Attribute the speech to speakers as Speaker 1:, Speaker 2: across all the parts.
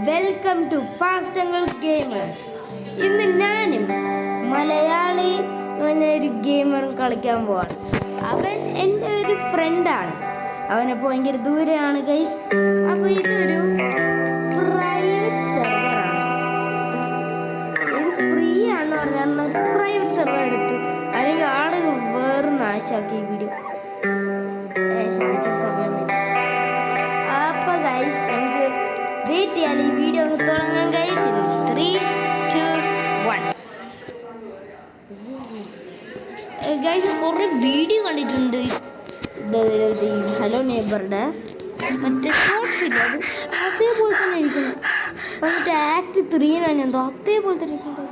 Speaker 1: Welcome to പാസ്റ്റങ്ങൾ gamers. ഇന്ന് ഞാനും മലയാളി ഒരു ഗെയിമറും കളിക്കാൻ പോവാണ്. അവൻ എൻ്റെ ഒരു ഫ്രണ്ടാണ്. അവനപ്പോൾ ഭയങ്കര ദൂരെയാണ് ഗൈസ്. അപ്പോൾ ഇതൊരു പ്രൈവറ്റ് സെർവറാണ്. ഇത് ഫ്രീ ആണെന്ന് പറഞ്ഞാൽ പ്രൈവറ്റ് സെർവർ എടുത്ത് അല്ലെങ്കിൽ ആളുകൾ വേറെ നാശാക്കി വീഡിയോ സമയമൊന്നും. അപ്പോൾ ഗൈസ് നമുക്ക് വെയിറ്റ് ചെയ്യാൻ ഈ വീഡിയോ ഒന്ന് തുടങ്ങാൻ ഗൈസ്. 3, 2, 1 ഗൈസ്. കുറേ വീഡിയോ കണ്ടിട്ടുണ്ട് ഹലോ നെയ്ബറുടെ മറ്റേ ഷോർട്സ് ഇല്ല, അത് അതേപോലെ തന്നെ ഇരിക്കുന്നു. മറ്റേ ആക്ട് 3 എന്തോ അതേപോലെ തന്നെ ഇരിക്കുന്നത്.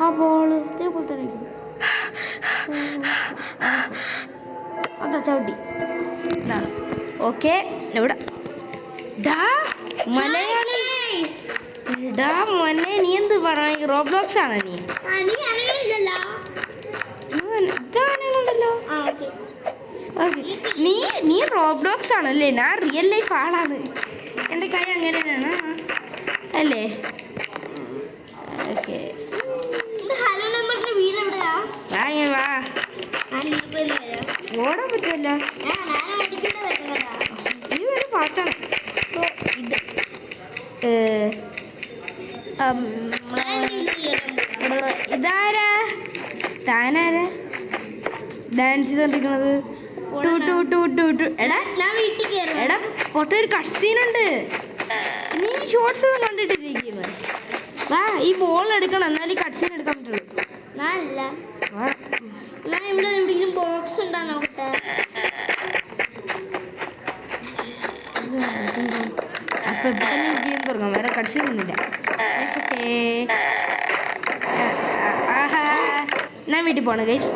Speaker 1: ആ ബോള് അതേപോലെ തന്നെ ഇരിക്കുന്നു. അതാ ചവിട്ടി ഇതാണ്. ഓക്കെ, എവിടെ ഡാ മലയാളി ഡാ മോനെ, നീ എന്ത് പറ? റോബ്ലോക്സ് ആണ് നീ? ഇതാണല്ലോ. നീ റോബ്ലോക്സ് ആണല്ലേ? ഞാൻ റിയൽ ലൈഫ് ആളാണ്. എൻ്റെ കൈ അങ്ങനെ തന്നെയാണ് അല്ലേ? ഓക്കെ, വാ ഓടാൻ പറ്റുമല്ലോ. ഇത് ഒരു പാട്ടാണ്. ഇതാരാ? താനാരാ ഡാൻസ് ചെയ്തോണ്ടിരിക്കണത്? എടാ പൊട്ടൊരു കട്ട് സീനുണ്ട്. നീ ഷോർട്സ് ഒന്നും കണ്ടിട്ടിരിക്കും. വാ, ഈ ബോൾ എടുക്കണം, എന്നാലും ഈ കട്ട് സീൻ എടുക്കാൻ പറ്റുള്ളൂ. ഇവിടെ എവിടെയെങ്കിലും ബോക്സ് ഉണ്ടോ നോക്കട്ടെ. അപ്പൊ ഇവിടെ ഗെയിം തുടങ്ങാം, വേറെ കട്ട് സീൻ ഒന്നുമില്ല. ആഹാ, ഞാൻ വീട്ടിൽ പോണ ഗൈസ്.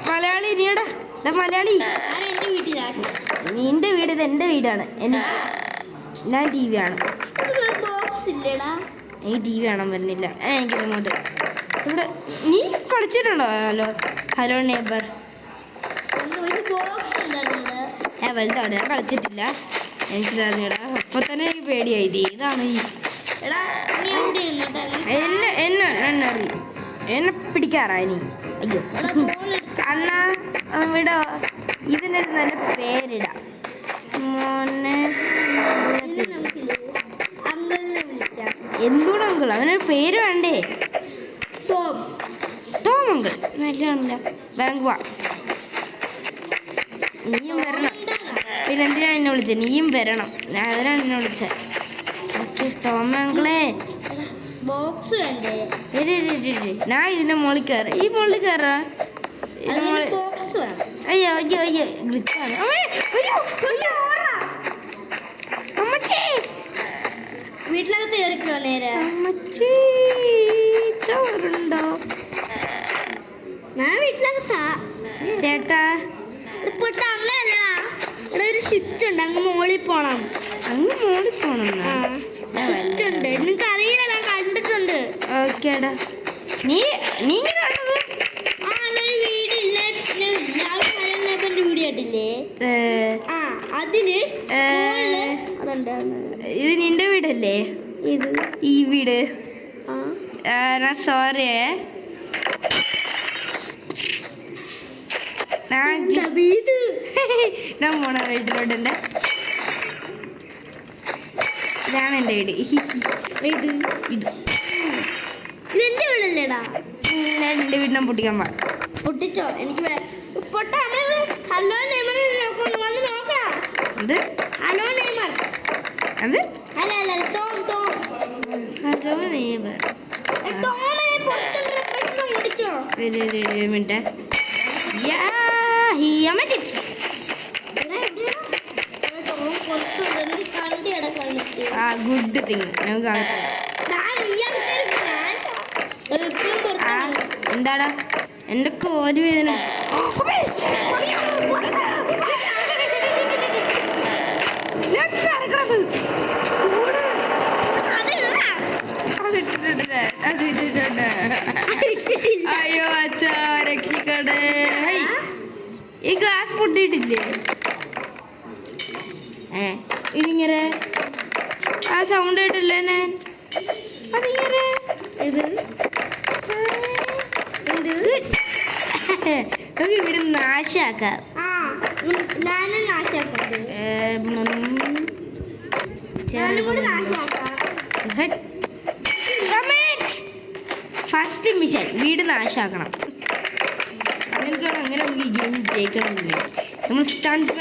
Speaker 1: മലയാളി നീടാ മലയാളി. നിന്റെ വീട് ഇത് എൻ്റെ വീടാണ്. ഞാൻ ടി വി ആണ്. എനിക്ക് ടി വി കാണാൻ പറ്റുന്നില്ല. എനിക്ക് അങ്ങോട്ട് ഇവിടെ നീ കളിച്ചിട്ടുണ്ടോ? Hello neighbour. വലുതാണ്, ഞാൻ കളിച്ചിട്ടില്ല. എനിക്ക് അറിഞ്ഞടാ. അപ്പൊ തന്നെ എനിക്ക് പേടിയായി. ഇത് ഏതാണ് ഈ എന്നെ പിടിക്കാറാ നീ? അയ്യോ അണ്ണാ വിടോ. ഇതിനൊരു നല്ല പേരിടാം മോനെ. എന്തുകൊണ്ട് അങ്കിൾ? അവനൊരു പേര് വേണ്ടേ? ടോം അങ്കിൾ നല്ലതാണല്ലോ. ബാങ്ക് വാ, നീയും വരണം. പിന്നെ എന്തിനാ എന്നെ വിളിച്ചത്? നീയും വരണം. ഞാൻ അതിനാണ് എന്നെ വിളിച്ചത്. ഓക്കെ ടോം അങ്കിളേ, ബോക്സ് വേണ്ടേ? ഞാൻ ഇതിന്റെ മുകളിൽ കയറാം. ഈ മുകളിൽ കയറാ. അയ്യോ അയ്യോ അയ്യോ, ഗ്ലിച്ചാണ്. വീട്ടിനകത്ത് കയറിക്കോ നേരെ. ചോറുണ്ടോ? ഞാൻ വീട്ടിനകത്താ ചേട്ടാ. അങ്ങനെയല്ലടാ, ഇവിടെ ഒരു സ്വിച്ച് ഉണ്ട്. അങ്ങ് മോളിൽ പോണം. സ്വിച്ച് ഉണ്ട്. നിനക്ക് അറിയില്ല, ഞാൻ കണ്ടിട്ടുണ്ട്. ഓക്കേടാ. നീ വീഡിയോ ഇട്ടില്ലേ? അതില് ഇത് നിന്റെ വീടല്ലേ? ഇത് ഈ വീട്. ഞാൻ സോറി, ഞാൻ പോണ വീട്ടിലോട്ടെൻ്റെ. ഇതാണ് എൻ്റെ വീട്. ഇതെന്റെ വീടല്ലേടാ? ഞാൻ എൻ്റെ വീടിനെ പൊട്ടിക്കാൻ പാ. പൊട്ടിച്ചോ? എനിക്ക് ഹലോ നെയ്മർ വന്ന് നോക്കണം. എന്ത് ഹലോ നെയ്മർ? അത് hello Neymar. Minute. Good thing. എന്താടാ എൻ്റെ കോല് വേദന? അയ്യോ അച്ഛാ, രക്ഷിക്കടേ. ഈ ഗ്ലാസ് പൊട്ടിയിട്ടില്ലേ? ഇതിങ്ങനെ ആ സൗണ്ട് ആയിട്ടല്ലേ ഞാൻ അതിങ്ങനെ ഇത് നമുക്ക് ഇവിടെ നാശാക്കാം. ഞാനും ഫസ്റ്റ് മിഷൻ വീട് നാശാക്കണം. അങ്ങനെയൊക്കെയാണ്. അങ്ങനെ നമുക്ക് ഈ ഗെയിം ജയിക്കണമെന്നില്ല. നമ്മൾ സ്റ്റണ്ട്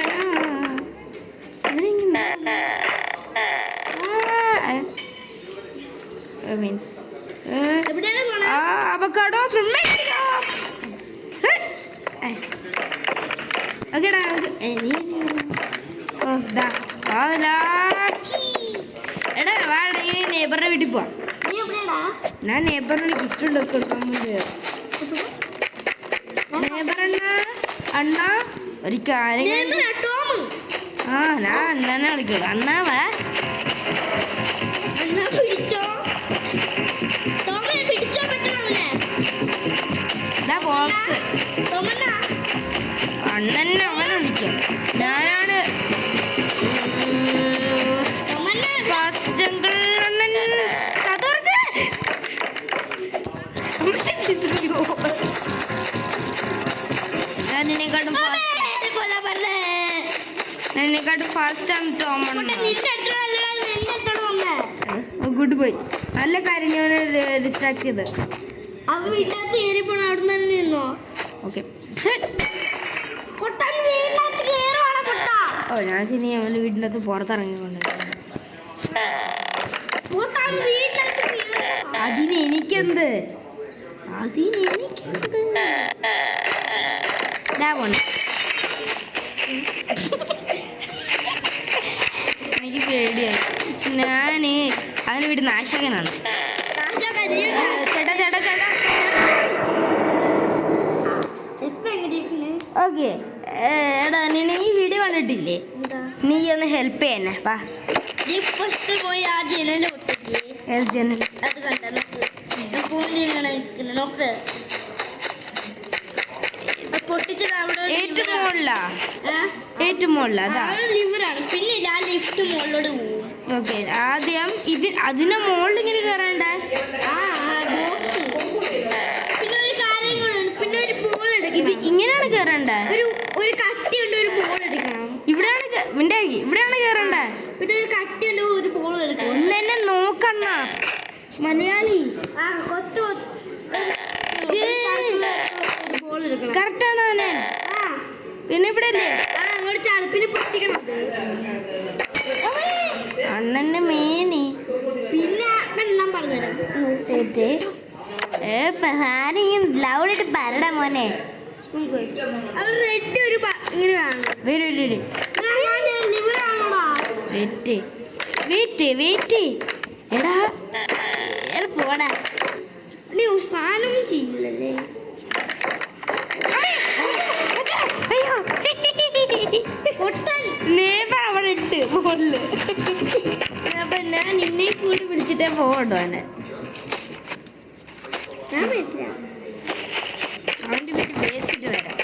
Speaker 1: അവക്കാഡോ ഓക്കേടാ. എടാ വാടാ, ഈ നെയ്ബറിന്റെ വീട്ടിൽ പോവാം. ഞാൻ നെയ്ബറിന് ഗിഫ്റ്റ് കൊടുക്കാൻ നെയ്ബർ അണ്ണ ഒരു കാര്യം. ആ ഞാൻ അണ്ണനെ വിളിക്കുള്ളൂ. അണ്ണാവാ ബോക്സ് അണ്ണനെ അവനെ വിളിക്കും. ഞാനാണ് എന്നെക്കാട്ടും ഫാസ്റ്റാണ് ടോമണ്ണ. Good boy. നല്ല കാര്യം ഞാൻ ഡിസ്ട്രാക്ട് ചെയ്ത് ഓക്കെ. ഓ ഞാൻ ശരി അവൻ്റെ വീടിൻ്റെ അകത്ത് പുറത്തിറങ്ങിക്കൊണ്ട് അതിനെനിക്കെന്ത് എനിക്ക് പേടിയായി. ഞാന് അവൻ്റെ വീട് നാശകനാണ്. ചേട്ടാ ചേട്ടാ ചേട്ടാ ഓക്കെ. എടാ നീ ഈ വീഡിയോ കണ്ടിട്ടില്ലേ? നീ ഒന്ന് ഹെൽപ്പ് ചെയ്യന്നെ. വാ പോയി ആ ജനൽ ജനൽ അത് കണ്ട നോക്ക് പൊട്ടിച്ചത് അവിടെ ഏറ്റവും മുകളിലാ. ഏറ്റവും മുകളിലാ അതാ ലിവറാണ്. പിന്നെ ഞാൻ ലിഫ്റ്റ് മുകളിലോട്ട് പോകും. ഓക്കെ ആദ്യം ഇത് അതിന്റെ മുകളിൽ ഇങ്ങനെ കയറണ്ടേ. പിന്നെ ഒരു കാര്യം കൂടെ, പിന്നെ ഒരു ബോൾ എടുക്കണം. ഇത് ഇങ്ങനെയാണ് കയറണ്ടേ. ഒരു കട്ടിയുണ്ട്, ഒരു ബോൾ എടുക്കണം. ഇവിടെയാണ് ഇവിടെയാണ് കയറണ്ടേ. പിന്നെ ഒരു കട്ടിയുണ്ട്, ഒരു ബോൾ എടുക്കണം. ഒന്നെന്നെ നോക്കണ്ണ മലയാളി. കറക്റ്റാണ് അവനെ. പിന്നെ ഇവിടെ അല്ലേ അങ്ങോട്ട് ചടപ്പിന് പൊട്ടിക്കണം അണ്ണന്റെ മേനി. പിന്നെ എണ്ണം പറഞ്ഞുതരാം. ലൗഡിട്ട് പറടാ മോനെ. റെഡ് ഒരു ഇങ്ങനെ വെയിറ്റ് വെയിറ്റ് വെയിറ്റ്. എടാ പോടാ, നീ സാധനം ചെയ്യില്ലല്ലേ. അവിടെ ഇട്ട് ഫോണില്. അപ്പൊ ഞാൻ നിന്നെ കൂടി പിടിച്ചിട്ടേ പോകണ്ടോ അവനെ. അവൻ്റെ വീട്ടിൽ വേസ്റ്റ് വരാം.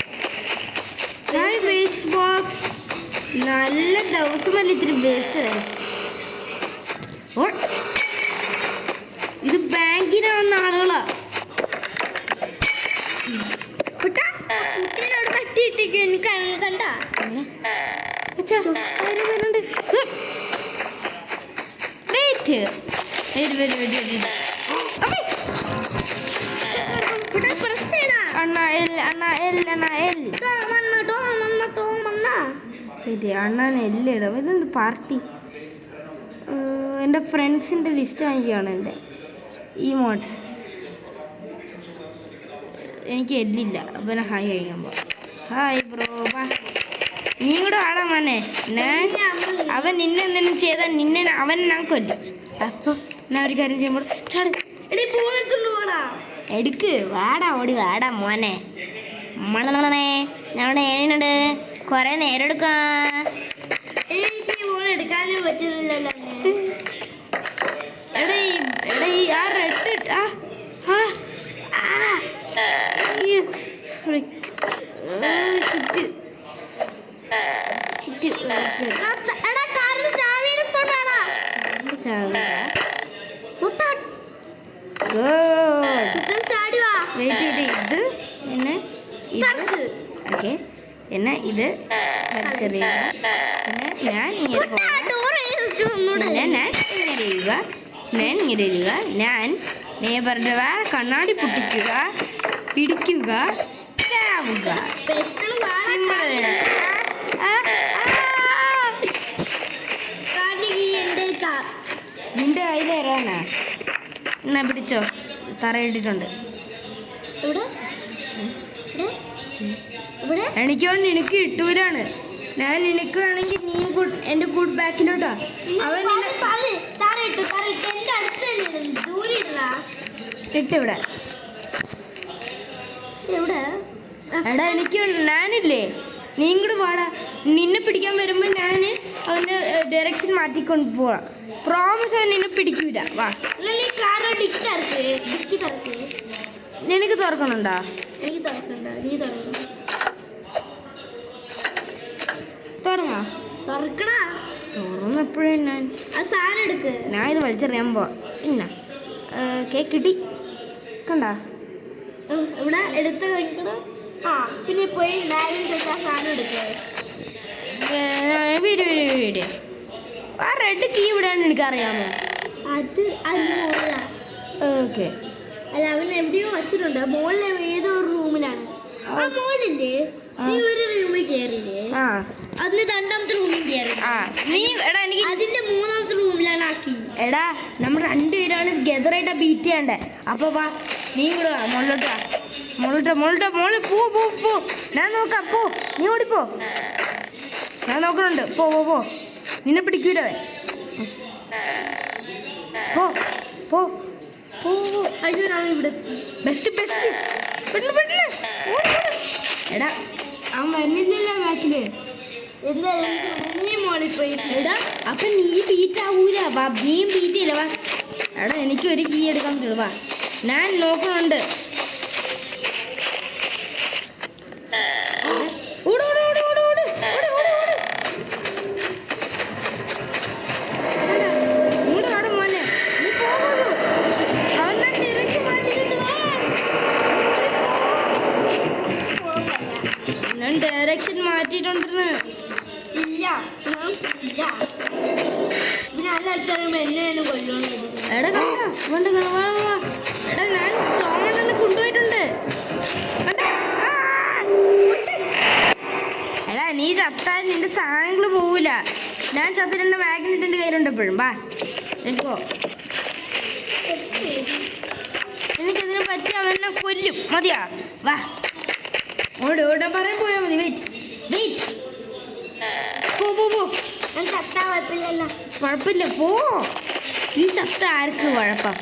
Speaker 1: ഞാൻ വേസ്റ്റ് ബോക്സ് നല്ല ദിവസമല്ല ഇത്തിരി വേസ്റ്റ് വരാം. ഇത് ബാങ്കിന് വന്ന ആളുകളാ. കുട്ടീനോട് തട്ടിയിട്ടേക്ക് എനിക്ക് കണ്ട അണ്ണാൻ എല്ലിടും. ഇതെന്ത് പാർട്ടി? എൻ്റെ ഫ്രണ്ട്സിൻ്റെ ലിസ്റ്റ് വാങ്ങിക്കുകയാണ് എൻ്റെ ഈ മോഡ്സ്. എനിക്ക് എല്ലില്ല. അപ്പം ഞാൻ ഹായ് കഴിക്കുമ്പോൾ ഹായ് ബ്രോ വാ. നീ കൂടെ ആടാ മോനെ. അവൻ നിന്നെ എന്തെങ്കിലും ചെയ്താൽ നിന്നെ അവൻ ഞാൻ കൊല്ലും. അപ്പം ഞാൻ ഒരു കാര്യം ചെയ്യുമ്പോൾ എടുക്ക് വാടാ, ഓടി വാടാ മോനെ. നമ്മളെ ഞങ്ങളുടെ ഏനുണ്ട് കുറേ നേരം എടുക്കാം. എനിക്ക് ഫോൺ എടുക്കാനും പറ്റുന്നില്ലല്ലോ. എടേ ആ റെഡ് എടാ ചാടുക. ഗുഡ്. വെയിറ്റ് ചെയ്ത് ഇത് പിന്നെ ഇത് ഓക്കെ പിന്നെ ഇത് വലിച്ചെറിയുക. പിന്നെ ഞാൻ ഇങ്ങനെ പോവുക. പിന്നെ ഞാൻ ഇങ്ങനെ ചെയ്യുക. ഞാൻ ഇങ്ങനെ ചെയ്യുക. ഞാൻ നെയ്ബറുടെ കണ്ണാടി പൊട്ടിക്കുക, പിടിക്കുക, ചാവുക. സിമ്പിൾ. നിന്റെ കയ്യിൽ തരാനാ? എന്നാ പിടിച്ചോ, തറയിട്ടിട്ടുണ്ട്. എനിക്ക് കൊണ്ട് നിനക്ക് കിട്ടൂലാണ്. ഞാൻ നിനക്ക് വേണമെങ്കിൽ നീ എൻ്റെ ഗുഡ് ബാക്കിലോട്ടോ. അവൻ ഇട്ടിവിടെ എടാ എനിക്ക് ഞാനില്ലേ, നീ കൂടെ പാടാ. നിന്നെ പിടിക്കാൻ വരുമ്പോൾ ഞാൻ അവൻ്റെ ഡയറക്ഷൻ മാറ്റിക്കൊണ്ട് പോവാം. പ്രോമിസ് അവൻ നിന്നെ പിടിക്കൂല. വാ, നിനക്ക് തുറക്കണുണ്ടോ? എനിക്ക് തുറക്കണ്ട, നീ തുറന്നോ? തുറന്നപ്പോഴേ ഞാൻ സാധനം എടുക്ക്. ഞാൻ ഇത് വലിച്ചെറിയാൻ പോവാ. ഇന്ന കേക്ക് കിട്ടി കണ്ടാ? ഇവിടെ എടുത്ത് കഴിക്കണം. ആ പിന്നെ പോയി സാധനം എടുക്കുക. ആ റെഡ് കീ ഇവിടെയാണ്, എനിക്കറിയാമോ? അത് ഓക്കെ. അല്ല അവൻ എവിടെയോ വച്ചിട്ടുണ്ട്. മോളിലെ ഏതോ ഒരു റൂമിലാണ്. ആ മോളില്ലേ, നീ ഒരു റൂമിൽ കയറില്ലേ? അതിന് രണ്ടാമത്തെ റൂമിൽ കയറി. അതിന്റെ മൂന്നാമത്തെ റൂമിലാണ് ആക്കി. എടാ നമ്മൾ രണ്ടുപേരാണ് ഗദറായിട്ട് ബീറ്റ് ചെയ്യണ്ടേ. അപ്പൊ വാ, നീ കൂടെ വാ, മുകളിലോട്ട് വാ. മോളിൽ പോ. ഞാൻ നോക്കാം. പോ, നീ ഓടിപ്പോ. ഞാൻ നോക്കണുണ്ട്. പോ. നിന്നെ പിടിക്കൂലവൻ. പോ. അയ്യോ, ഞാൻ ഇവിടെ ബെസ്റ്റ് പെട്ടെന്ന്. എടാ അവൻ വരുന്നില്ലല്ലോ ബാക്കില്. നീ മോളിൽ പോയി. എടാ അപ്പൊ നീ ബീറ്റ് ആവൂല. വാ, നീയും ബീറ്റ് ചെയ്യില്ല. വാ. എടാ എനിക്ക് ഒരു കീ എടുക്കാൻ പറ്റുള്ളൂ. വാ, ഞാൻ നോക്കണുണ്ട്. ഡയറക്ഷൻ മാറ്റിയിട്ടുണ്ടെന്ന്. ഇല്ല. എടാ ഞാൻ സോമണ്ണനെ കൊണ്ടുപോയിട്ടുണ്ട്. എടാ നീ ചത്താൽ നിന്റെ സാങ്കിള് പോവില്ല. ഞാൻ ചത്തിട്ട് മാഗ്നറ്റ് എൻ്റെ കയ്യിലുണ്ട് എപ്പോഴും. വാ, പോ. എനിക്കിതിനെ പറ്റി അവനെ കൊല്ലും. മതിയാ? വാ, ഓടാൻ പറയാൻ പോയാൽ മതി. വെയിറ്റ്. പോ. കുഴപ്പമില്ല, പോ. ഈ ചത്ത ആർക്ക് കുഴപ്പം?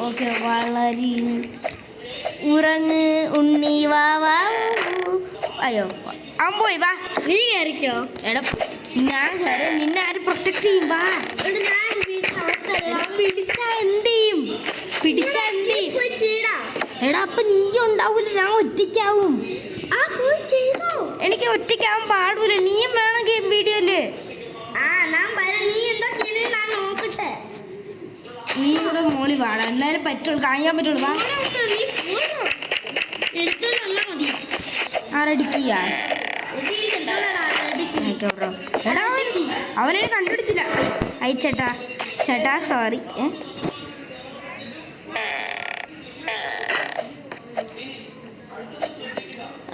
Speaker 1: ഓക്കെ, വളരെ ഉറങ്ങ് ഉണ്ണി. വാ. അയ്യോ, അവൻ പോയി. വാ, നീ കയറിക്കോ. എടാ ഞാൻ കയറി, നിന്നെ ആരും പ്രൊട്ടക്ട് ചെയ്യും. വാ. പിടിച്ചാ എന്ത് ചെയ്യും? എടാ അപ്പൊ നീ ഉണ്ടാവൂല, ഞാൻ ഒറ്റയ്ക്കാവും. എനിക്ക് ഒറ്റയ്ക്കാവാൻ പാടൂല. നീയും വേണം ഗെയിം വീഡിയോയില്. നീ ഇവിടെ മോളി പാടാ, എന്നാലും പറ്റുള്ളൂ, കാണിക്കാൻ പറ്റുള്ളൂ. വാ, ആരടിക്കുക? എടാ അവനെ കണ്ടുപിടിച്ചില്ല. ചേട്ടാ സോറി.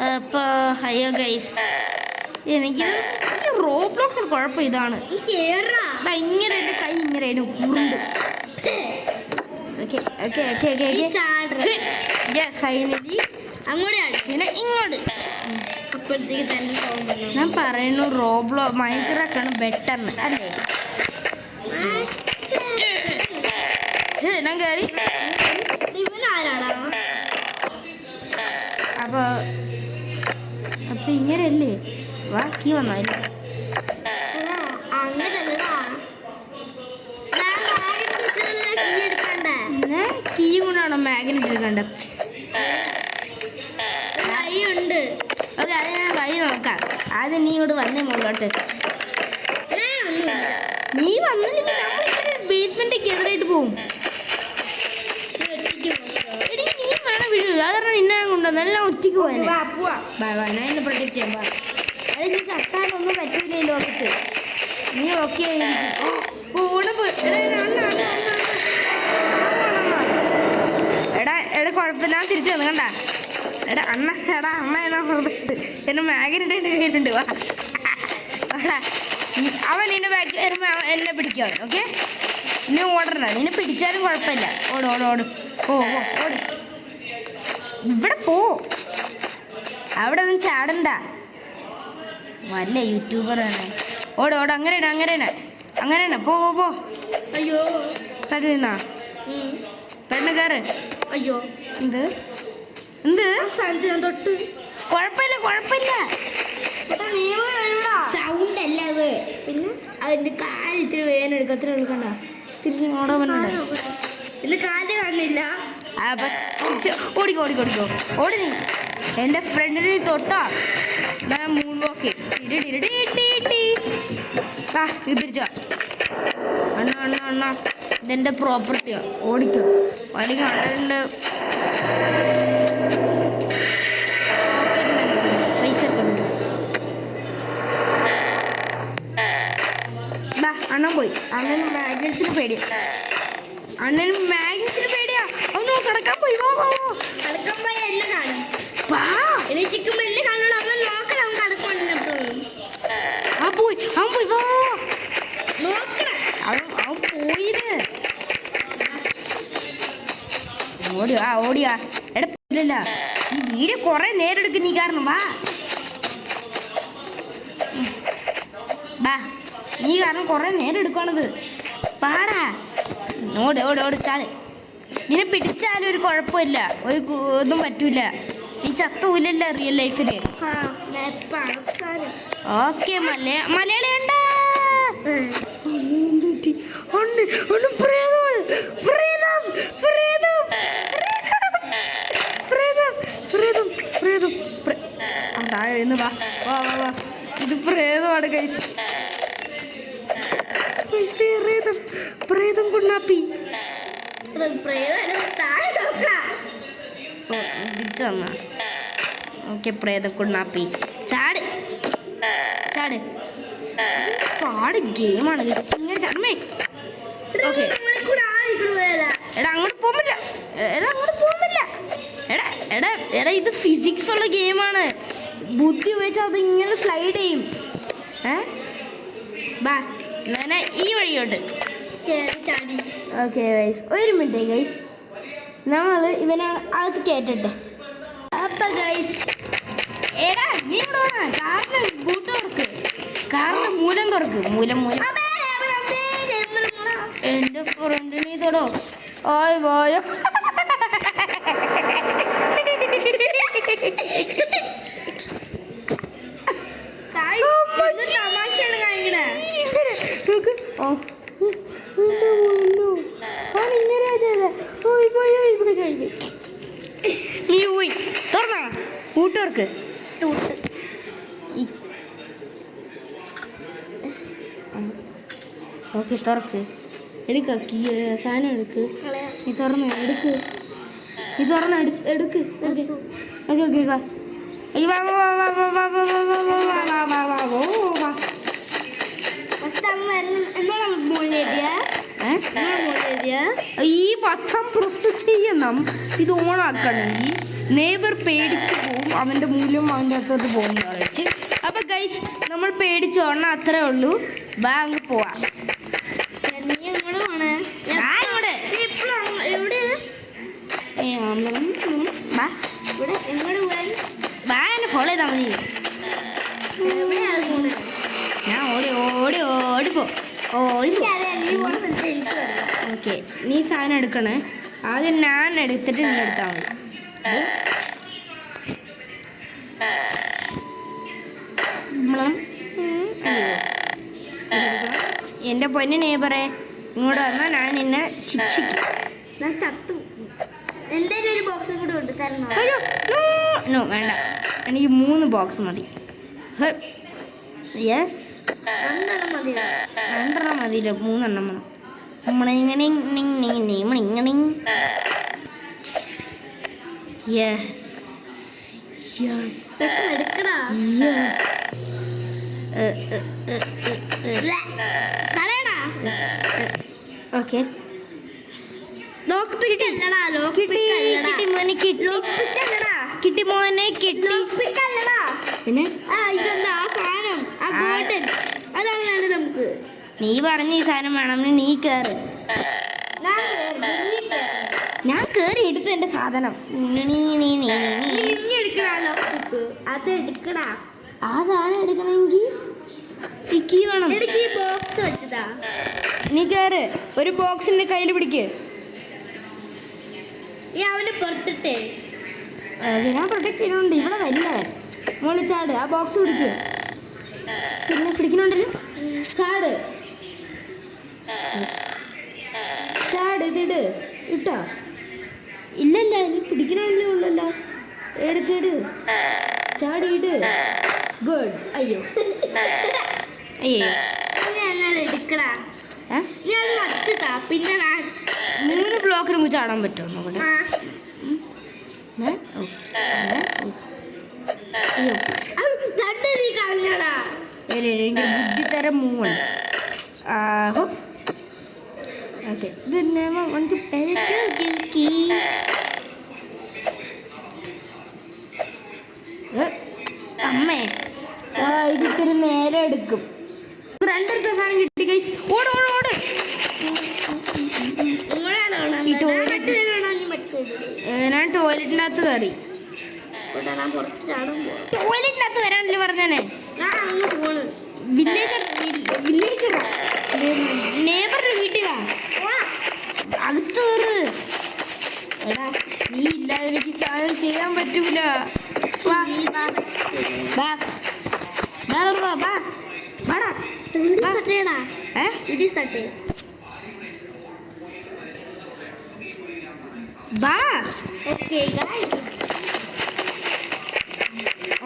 Speaker 1: അപ്പോൾ അയ്യോ ഗൈസ്, എനിക്ക് റോബ്ലോക്സിന് കുഴപ്പം ഇതാണ്. ഇങ്ങനെ എൻ്റെ കൈ ഇങ്ങനെ ഉരുണ്ട്. ഫൈനലി അങ്ങോട്ടാണ് പിന്നെ ഇങ്ങോട്ട്. അപ്പോഴത്തേക്ക് തന്നെ ഞാൻ പറയുന്നു മൈൻക്രാഫ്റ്റാണ് ബെറ്റർ അല്ലേ? ഞാൻ കയറി. അപ്പൊ ഇങ്ങനെയല്ലേ? വാ, കീ വന്നായില്ല. കീ കൊണ്ടാണോ മാഗ്നറ്റ് എടുക്കണ്ടത്? ഓക്കെ, അത് ഞാൻ വഴി നോക്കാം. ആദ്യം നീ ഇങ്ങോട്ട് വന്നേ മുകളിലോട്ട്. നീ വന്നില്ലെങ്കിൽ നമ്മളിങ്ങനെ ബേസ്മെന്റ് കയറിയിട്ട് പോവും. എടി നീ വേണം വിടൂ. അത് കാരണം നിന്നെ കൊണ്ടുവന്നു. എല്ലാം ഉച്ചയ്ക്ക് പോയാ ഞാൻ എന്നെ പ്രൊട്ടക്ട് ചെയ്യാം. അത് നീ ചത്താലൊന്നും പറ്റൂല ഈ ലോകത്ത്. നീ ഓക്കെ എടാ എടാ കുഴപ്പമില്ല. ഞാൻ തിരിച്ചു വന്നു കണ്ട. എടാ അണ്ണ എന്നെ മാഗിനിട്ട് കയ്യിലുണ്ട്. വാ അവൻ നിന്നെ ബാക്കി വരുമ്പോൾ എന്നെ പിടിക്കും. ഓക്കെ നീ ഓടണ്ട. നിന്നെ പിടിച്ചാലും കുഴപ്പമില്ല. ഓട് ഓട് ഓട്. ഓ ഓ ഓട്. ഇവിടെ പോ. അവിടെ ഒന്നും ചാടണ്ട. വല്ല യൂട്യൂബറാണ്. ഓട് ഓട്. അങ്ങനെയാണ് അങ്ങനെയാണ് അങ്ങനെയാണ്. പോ പോ പോ. അയ്യോ തടുന്നാ പെണ്ണ് കയറ്. അയ്യോ എന്ത് എന്ത് തൊട്ട്. കുഴപ്പമില്ല കുഴപ്പമില്ല. സൗണ്ട് അല്ല അത്. പിന്നെ അതിന്റെ കാല് ഇത്തിരി വേനെടുക്ക. അത്ര എടുക്കണ്ട. തിരിച്ച് ഓടാൻ പറ്റുന്നുണ്ട്. എന്റെ കാല് കാണില്ല. ഓടിക്കോ ഓടിക്കോ ഓടിക്കോ. ഓടി നീ എൻ്റെ ഫ്രണ്ടിന് തൊട്ടാ ഞാൻ മൂൺ വാക്ക്. ആ ഇത് തിരിച്ചോ. അണ്ണ അണ്ണ അണ്ണ ഇതെൻ്റെ പ്രോപ്പർട്ടിയാ. ഓടിക്കോ. അല്ലെങ്കിൽ അണ്ണൻ്റെ പൈസ കൊണ്ട് അണ്ണൻ പോയി. അണ്ണന് മാഗ്നറ്റ്സിന് പേടിയാ. അണ്ണന് മാഗ്നറ്റ്സിന് പേടിയാ. അവനോ കിടക്കാൻ പോയി. വാ വാ കിടക്കാൻ പോയി എന്നെ കാണും. വാ എനിക്കുമ്പോ എന്നെ കാണുള്ളൂ. അവൻ നോക്കണം. അവൻ കിടക്കുന്നുണ്ട്. ആ പോയി അവൻ പോയി. വാ നോക്കണം. അവൻ പോയിന്. ഓടിയാ ഓടിയാ. എടാ ഇല്ലല്ല ഈ വീഡിയോ കുറെ നേരം എടുക്കും. നീ കാരണം വാ വാ. നീ കാരണം കുറെ നേരം എടുക്കണത്. പാടാ. ഓട് ഓട് ഓട്. ചാട്. നിന്നെ പിടിച്ചാലും ഒരു കുഴപ്പമില്ല. ഒരു ഒന്നും പറ്റൂല. നീ ചത്തൂല്ലല്ലോ റിയൽ ലൈഫില്. ഓക്കെ മലയാളി ഉണ്ടാ. ഇത് പ്രേതമാണ് ഗൈസ്. പ്രേതം കുണ്ണാപ്പി. ഓക്കെ പ്രേതം കുണ്ണാപ്പി. ചാട് ചാട്. പാട് ഗെയിമാണ് ഇങ്ങനെ ചടമേ. ഓക്കെ എടാ അങ്ങോട്ട് പോകാൻ പറ്റില്ല. എടാ അങ്ങോട്ട് പോകാൻ പറ്റില്ല. എടാ എടാ എടാ ഇത് ഫിസിക്സ് ഉള്ള ഗെയിമാണ്. ബുദ്ധി ഉപയോഗിച്ചാൽ അത് ഇങ്ങനെ സ്ലൈഡ് ചെയ്യും. ബാ ഞാൻ ഈ വഴിയോട്ട്. ഓക്കെ ഗൈസ് ഒരു മിനിറ്റ് ഗൈസ്. നമ്മൾ ഇവനെ അകത്ത് കയറ്റട്ടെ. അപ്പം ഗൈസ് എടാ നീ ഇവിടെ കാറിന് ബൂട്ട് തുറക്ക്. കാറിന് മൂലം തുറക്ക്. മൂലം മൂലം എൻ്റെ ഫ്രണ്ടിനെ തൊടോ. ഓയ് പോയോ. തമാശയാണ് കാണിക്കണേ. നീ പോയി തുറന്നാ കൂട്ടുകാർക്ക് ഓക്കെ തുറക്ക്. എടുക്ക സാധനം എടുക്ക്. നീ തുറന്ന് എടുക്ക്. നീ തുറന്ന് എടുക്ക്. ഓക്കെ ഓക്കെ ഓക്കെ ഈ ബട്ടൺ പ്രസ് ചെയ്യണം. ഇത് ഓണാക്കണമെങ്കിൽ നെയ്ബർ പേടിച്ച് പോവും. അവൻ്റെ മൂല്യം അവൻ്റെ അകത്തോട്ട് പോകുന്ന വെച്ച്. അപ്പം ഗൈസ് നമ്മൾ പേടിച്ച് ഓടണം. അത്രേ ഉള്ളൂ. വാ അങ്ങ് പോവാ. ഫോളോ ചെയ്താൽ മതി. ഞാൻ ഓടി ഓടി ഓടിപ്പോ ഓടിപ്പോ. ഓക്കെ നീ സാധനം എടുക്കണേ. ആദ്യം ഞാൻ എടുത്തിട്ട് നീ എടുത്താൽ മതി. എൻ്റെ പൊന്നു നെയ്ബറെ ഇങ്ങോട്ട് വന്നാൽ ഞാൻ നിന്നെ ശിക്ഷിക്കും. ഞാൻ ചത്തു. എന്തായാലും ഒരു ബോക്സും കൂടെ ഉണ്ട് തരണം. നോ വേണ്ട. എനിക്ക് 3 ബോക്സ് മതി. യെസ്, 2 മതിയില്ല, 3 വേണം. ഇങ്ങനെ യെസ് യെസ്. ഓക്കെ, കിട്ടി മോനെ കിട്ടി. പിന്നെ നീ പറഞ്ഞ ഈ സാധനം വേണമെന്ന് നീ കേറ്. ഞാൻ കേറി എടുത്തു എന്റെ സാധനം. ആ സാധനം എടുക്കണമെങ്കിൽ കീ വേണം.
Speaker 2: ബോക്സ് വെച്ചതാ.
Speaker 1: നീ കേറ്, ഒരു ബോക്സിന്റെ കയ്യിൽ പിടിക്ക്.
Speaker 2: അവനെ പുറത്തിട്ടേ
Speaker 1: ഞാൻ പ്രൊട്ടക്ട് ചെയ്യുന്നുണ്ട്. ഇവിടെ വരില്ലവൻ. മോള് ചാട്, ആ ബോക്സ് പിടിക്ക്. പിന്നെ പിടിക്കുന്നുണ്ടല്ലോ, ചാട് ചാട്. ഇതിട്, ഇട്ടോ? ഇല്ലല്ല, നീ പിടിക്കണല്ലേ ഉള്ളല്ലോ. ഏടിച്ചേട്, ചാടിയിട്. ഗുഡ്. അയ്യോ അയ്യോ,
Speaker 2: എടുക്കടാ. പിന്നെ
Speaker 1: 3 ബ്ലോക്കിന് നമുക്ക് ചാടാൻ പറ്റുമോ നോക്കട്ടെ. എനിക്ക് ബുദ്ധിത്തരം 3. ആഹോ, ഓക്കെ. പിന്നെ അമ്മേ, ഇത് ഇത്തിരി നേരം എടുക്കും. 2 സാധനം കിട്ടി ഗൈസ്. ഓട് ഓട് ഓട്. ഞാൻ ടോയ്ലറ്റിനകത്ത് കയറി. ടോയ്ലറ്റിനകത്ത് വരാനല്ലേ പറഞ്ഞേ. നെയ്ബറുടെ വീട്ടിലാ. അകത്ത് കയറ്. എടാ, നീ ഇല്ലാതെ എനിക്ക് സാധനം ചെയ്യാൻ പറ്റൂല.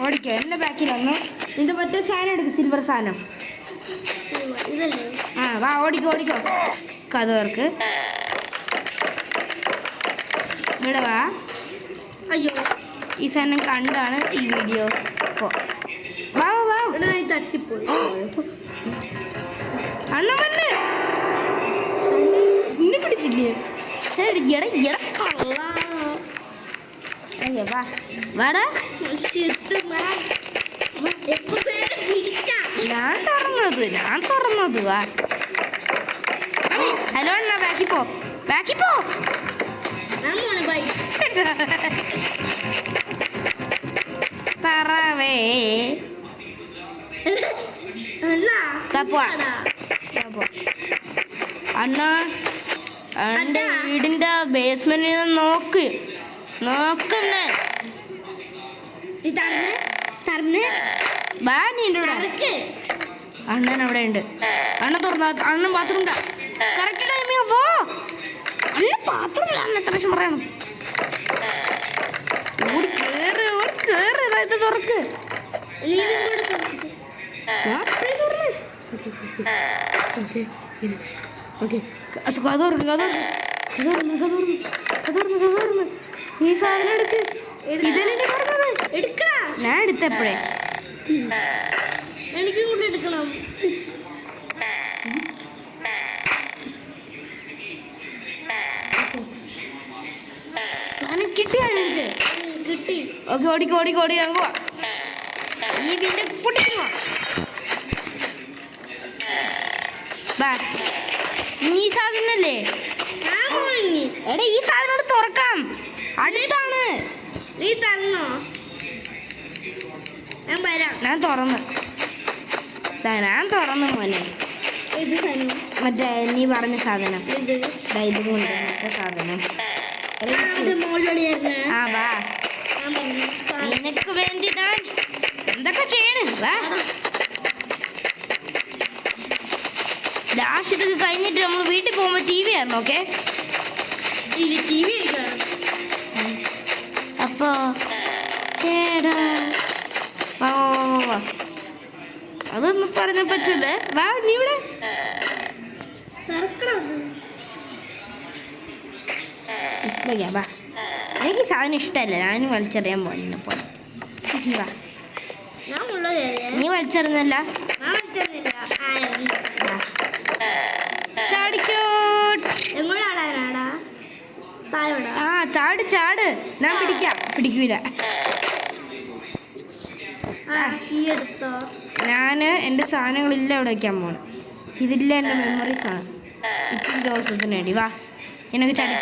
Speaker 1: ഓടിക്കോ, എന്റെ ബാക്കിൽ വന്നു. നിന്റെ മറ്റേ സാധനം എടുക്കും, സിൽവർ സാധനം. ആ വാ, ഓടിക്കോ ഓടിക്കോ. കഥവർക്ക് ഇവിടെ വാ.
Speaker 2: അയ്യോ,
Speaker 1: ഈ സാധനം കണ്ടാണ് ഈ വീഡിയോ. വാ വാ,
Speaker 2: തട്ടിപ്പോയി.
Speaker 1: അണ്ണ വന്ന് ഇന്നെ പിടിച്ചില്ലേ? അയ്യോ, വാ വാടാ. ഞാൻ തുറന്നത് വാ. ഹലോ അണ്ണ, ബാക്കി പോ. പറവേ അണ്ണ, എന്റെ വീടിന്റെ ബേസ്മെന്റിൽ നോക്കുന്നേ. വാ, നീ അണ്ണൻ അവിടെ ഉണ്ട്. അണ്ണൻ തുറന്ന, അണ്ണൻ ബാത്റൂം കറക്റ്റ് ടൈമിൽ പോ. അണ്ണൻ ബാത്റൂമിലാണ്, എത്ര പറയണം. ഓടി കേറ്, ഇത് തുറക്ക്. ഈ സാധനം എടുക്ക്. ഞാൻ എടുത്തപ്പോഴേ
Speaker 2: എനിക്കും കൂടി എടുക്കണം. കിട്ടി.
Speaker 1: ഓക്കെ, ഓടിക്കോ അങ്ങോ. ഈ വീണ്ടും പൊട്ടിക്കുമോ? ഈ സാധനല്ലേ? എടാ, ഈ സാധനം തുറക്കാം. അടുത്താണ്.
Speaker 2: നീ തന്നോ?
Speaker 1: ഞാൻ തുറന്നു മോനെ. മറ്റേ നീ പറഞ്ഞ സാധനം. ഇത് കൊണ്ട് മറ്റേ സാധനം. ആ വാ, നിനക്ക് വേണ്ടി ഞാൻ എന്തൊക്കെ ചെയ്യണം. വാ, ലാസ്റ്റ് ഇതൊക്കെ കഴിഞ്ഞിട്ട് നമ്മൾ വീട്ടിൽ പോകുമ്പോൾ TV ആയിരുന്നു. ഓക്കെ, അപ്പോ ചേടാ വാ. അതൊന്നും പറഞ്ഞ പറ്റൂലേ. വാ നീ ഇവിടെ. വാ, എനിക്ക് സാധനം ഇഷ്ടമല്ല, ഞാനും വലിച്ചെറിയാൻ പോകുന്നു. വാ, നീ വലിച്ചെറിഞ്ഞല്ല. ചാടിക്കോ. ആ ചാട് ചാട്, ഞാൻ പിടിക്കൂല. ഞാൻ എൻ്റെ സാധനങ്ങളെല്ലാം ഇവിടെ വയ്ക്കാൻ പോകണം. ഇതില്ല എൻ്റെ മെമ്മറീസ് ആണ്. ഇച്ചിരി ദിവസത്തിന് വേണ്ടി. വാ, എനിക്ക് ചാടി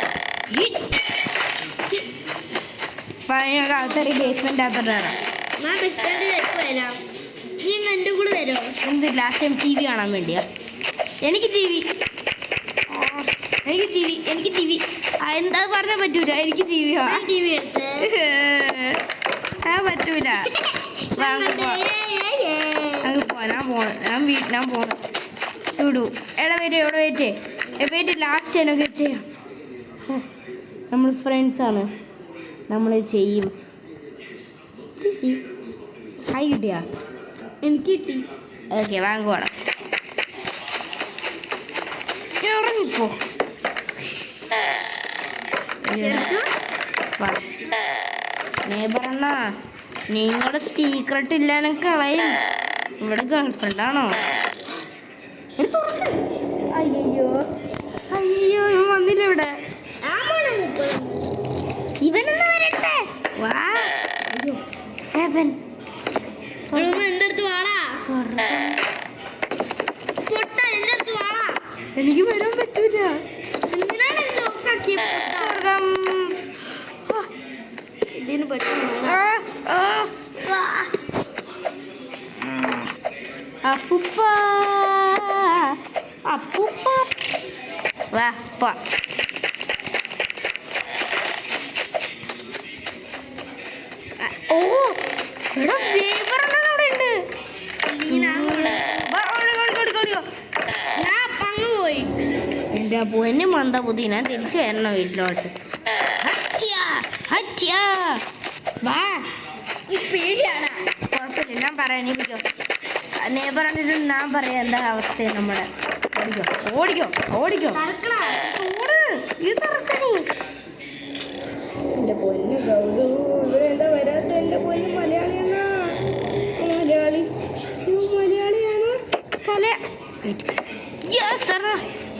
Speaker 1: ആൾക്കാർ ബേസ്മെൻ്റ് അകത്തോട്ട് എന്ത് ലാസ്റ്റ് ടൈം ടി വി കാണാൻ വേണ്ടിയാ? എനിക്ക് ടി വി എന്താ പറഞ്ഞാൽ പറ്റൂല. എനിക്ക് ടി വി പറ്റൂല. ഞാൻ പോണം. ഇടൂ. എവിടെ വെയിറ്റ് ലാസ്റ്റ് എന്നൊക്കെ ചെയ്യാം. നമ്മൾ ഫ്രണ്ട്സാണ്, നമ്മൾ ചെയ്യും. ഹായ് കിട്ടിയാ? എനിക്ക് കിട്ടി. ഓക്കെ, വാങ്ങുവാണ്. ഇറങ്ങിപ്പോ. പറഞ്ഞ നിങ്ങളുടെ സീക്രട്ട് ഇല്ലാനും കളയും. ഇവിടെ ഗേൾഫ്രണ്ടാണോ? അയ്യോ വന്നില്ല ഇവിടെ. ഇവനൊന്ന് വരട്ടെ. വാ, ഹെവൻ.
Speaker 2: എന്റെ അടുത്ത് വാടാ.
Speaker 1: എനിക്ക് വരാൻ പറ്റൂല.
Speaker 2: സ്വർഗം ഇതിന് പറ്റും.
Speaker 1: അപ്പൂപ്പ വാ പോ. ഓ എടാ, അവിടെ ഉണ്ട്. എൻ്റെ പൊന്നെ മന്ദബുദ്ധി, ഞാൻ തിരിച്ചു വരണം വീട്ടിലോട്ട്. വാ,
Speaker 2: പേടിയാണ്.
Speaker 1: കുഴപ്പമില്ല, ഞാൻ പറയാം. എനിക്കോ നെയ്ബറിന് ഞാൻ പറയാം എന്താ അവസ്ഥയാണ് നമ്മുടെ. ഓടിക്കോ. എൻ്റെ പൊന്നു ഗൗരു, ഇവരെന്താ വരാത്ത? എൻ്റെ പൊന്നു മലയാളിയാണ്.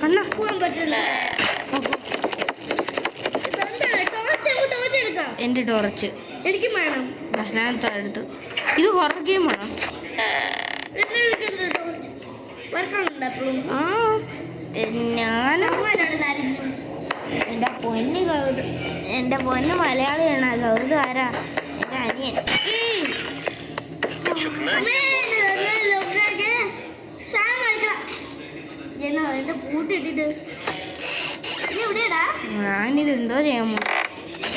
Speaker 1: അണ്ണ
Speaker 2: പോകാൻ പറ്റില്ല.
Speaker 1: എൻ്റെ ടോർച്ച്
Speaker 2: എനിക്ക് വേണം.
Speaker 1: ഞാൻ എടുത്തു. ഇത് ഹൊറർ ഗെയിമാണോ? ആ, എൻ്റെ പൊന്ന് മലയാളിയാണ് ഗൗരവ്. ആരാ? എൻ്റെ അനിയൻ.
Speaker 2: പൂട്ടിട്ടിട്ട് എവിടെയാടാ?
Speaker 1: ഞാനിത് എന്തോ ചെയ്യാമോ?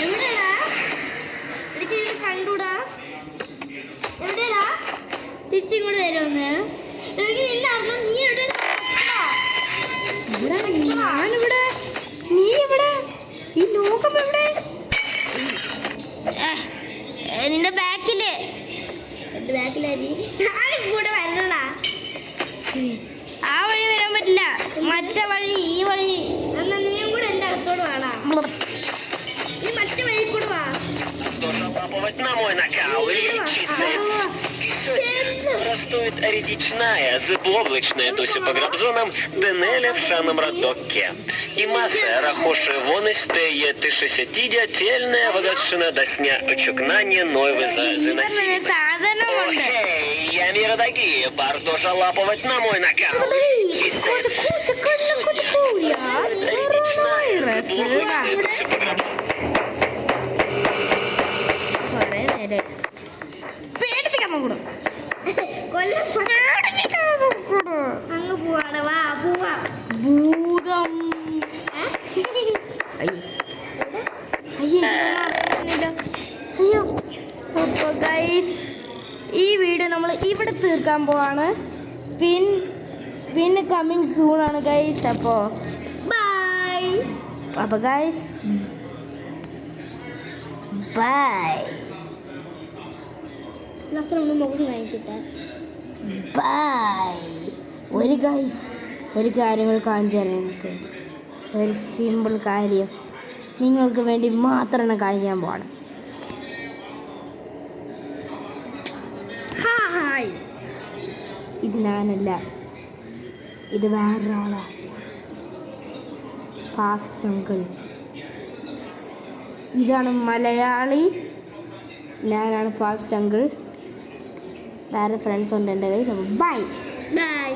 Speaker 2: എവിടെയാടാ? എനിക്ക് ഇത് കണ്ടൂടാ. എവിടെയാടാ? തിരിച്ചിങ്ങോട്ട് വരുമെന്ന് എനിക്ക് നിന്നറിഞ്ഞു. നീ എവിടെ?
Speaker 1: ഞാനിവിടെ. നീ എവിടെ? ഈ ലോകം എവിടെ? നിന്റെ ബാക്കില്.
Speaker 2: എന്റെ ബാക്കിലായി. ഞാനും കൂടെ വരണടാ.
Speaker 1: ആ വഴി വരാൻ പറ്റില്ല, മറ്റേ വഴി. ഈ വഴി.
Speaker 2: എന്നാ നീയും കൂടെ എന്റെ അകത്തോട് വേണ. ഈ മറ്റേ വഴി കൂടെ വാ.
Speaker 3: На мой накал и лечиться. Растует речная, заблоблачная Дуся по грабзонам, Денеля в шаном радокке. И масса рахоши вонистые, тыши сетидя, тельная водочина досня, очукнание новой заносимость. Эй, я мира дорогие, барто жалапывать на мой накал. Заблоблачная Дуся по грабзонам.
Speaker 2: അങ്ങ് പോവാടാ. വാ പോവാ.
Speaker 1: ഭൂതം. അയ്യോ. അപ്പൊ ഗൈസ്, ഈ വീഡിയോ നമ്മൾ ഇവിടെ തീർക്കാൻ പോവാണ്. പിന്നെ കമ്മിങ് സൂൺ ആണ് ഗൈസ്. അപ്പോൾ
Speaker 2: ബൈ.
Speaker 1: അപ്പോൾ ഗൈസ് ബൈ.
Speaker 2: നമ്മൾ മുഖം കാണിക്കട്ടെ.
Speaker 1: ബൈ. ഒരു കാര്യങ്ങൾ കാണിച്ചു തരാം. എനിക്ക് ഒരു സിമ്പിൾ കാര്യം നിങ്ങൾക്ക് വേണ്ടി മാത്രമാണ് കാണിക്കാൻ പോകണം.
Speaker 2: ഹായ്.
Speaker 1: ഇത് ഞാനല്ല, ഇത് വേറൊരാളാണ്. Fast uncle. ഇതാണ് മലയാളി, ഞാനാണ് ഫാസ്റ്റ് അങ്കിൾ. വേറെ ഫ്രണ്ട്സ് ഉണ്ട് എൻ്റെ കയ്യിൽ. ബൈ.
Speaker 2: ബൈ.